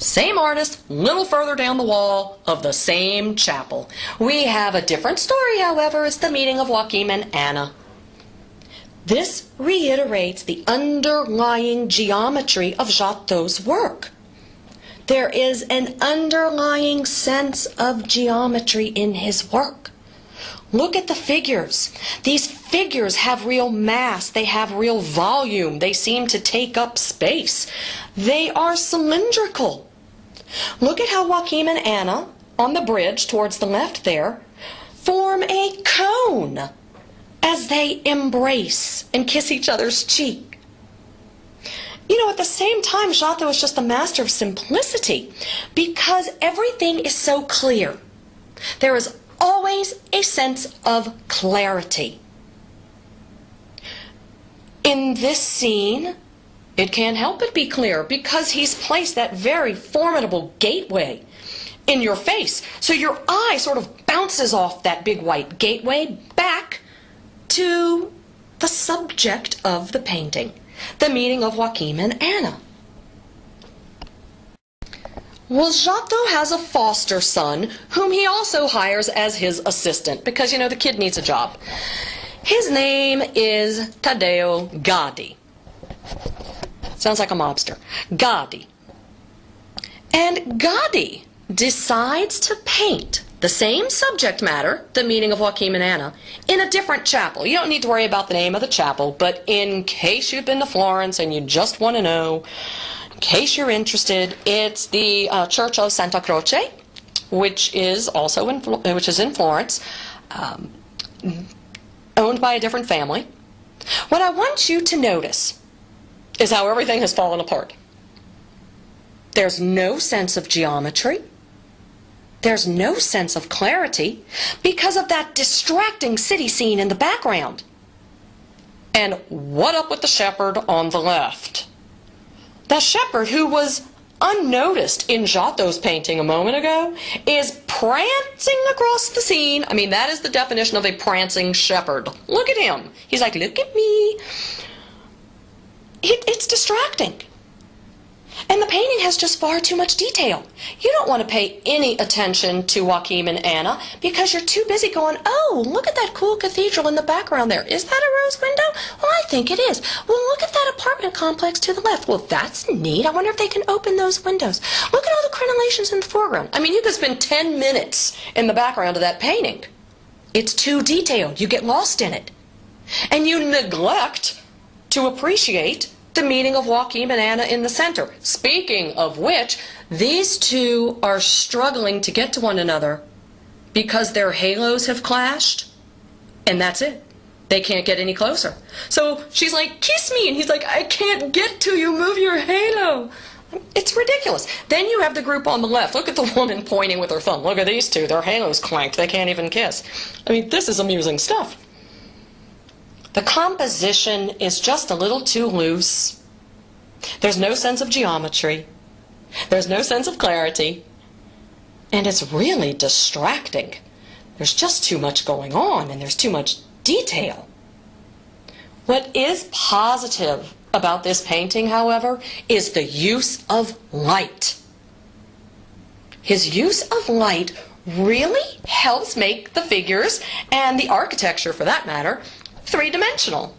Same artist, little further down the wall of the same chapel. We have a different story, however. It's the meeting of Joachim and Anna. This reiterates the underlying geometry of Giotto's work. There is an underlying sense of geometry in his work. Look at the figures. These figures have real mass. They have real volume. They seem to take up space. They are cylindrical. Look at how Joachim and Anna, on the bridge towards the left there, form a cone as they embrace and kiss each other's cheek. You know, at the same time, Giotto is just the master of simplicity because everything is so clear. There is always a sense of clarity. In this scene, it can't help but be clear because he's placed that very formidable gateway in your face. So your eye sort of bounces off that big white gateway back to the subject of the painting, the meeting of Joachim and Anna. Well, Giotto has a foster son whom he also hires as his assistant because, you know, the kid needs a job. His name is Taddeo Gaddi. Sounds like a mobster. Gaddi. And Gaddi decides to paint the same subject matter, the meeting of Joachim and Anna, in a different chapel. You don't need to worry about the name of the chapel, but in case you've been to Florence and you just want to know, in case you're interested, it's the Church of Santa Croce, which is also in Florence, owned by a different family. What I want you to notice is how everything has fallen apart. There's no sense of geometry. There's no sense of clarity because of that distracting city scene in the background. And what up with the shepherd on the left? The shepherd, who was unnoticed in Giotto's painting a moment ago, is prancing across the scene. I mean, that is the definition of a prancing shepherd. Look at him. He's like, look at me. It's distracting. And the painting has just far too much detail. You don't want to pay any attention to Joachim and Anna because you're too busy going, oh, look at that cool cathedral in the background there. Is that a rose window? Well, I think it is. Well, look at that apartment complex to the left. Well, that's neat. I wonder if they can open those windows. Look at all the crenellations in the foreground. I mean, you could spend 10 minutes in the background of that painting. It's too detailed. You get lost in it. And you neglect to appreciate the meeting of Joachim and Anna in the center. Speaking of which, these two are struggling to get to one another because their halos have clashed, and that's it. They can't get any closer. So she's like, kiss me, and he's like, I can't get to you, move your halo. It's ridiculous. Then you have the group on the left. Look at the woman pointing with her thumb. Look at these two. Their halos clanked. They can't even kiss. I mean, this is amusing stuff. The composition is just a little too loose. There's no sense of geometry. There's no sense of clarity. And it's really distracting. There's just too much going on, and there's too much detail. What is positive about this painting, however, is the use of light. His use of light really helps make the figures, and the architecture for that matter, three-dimensional.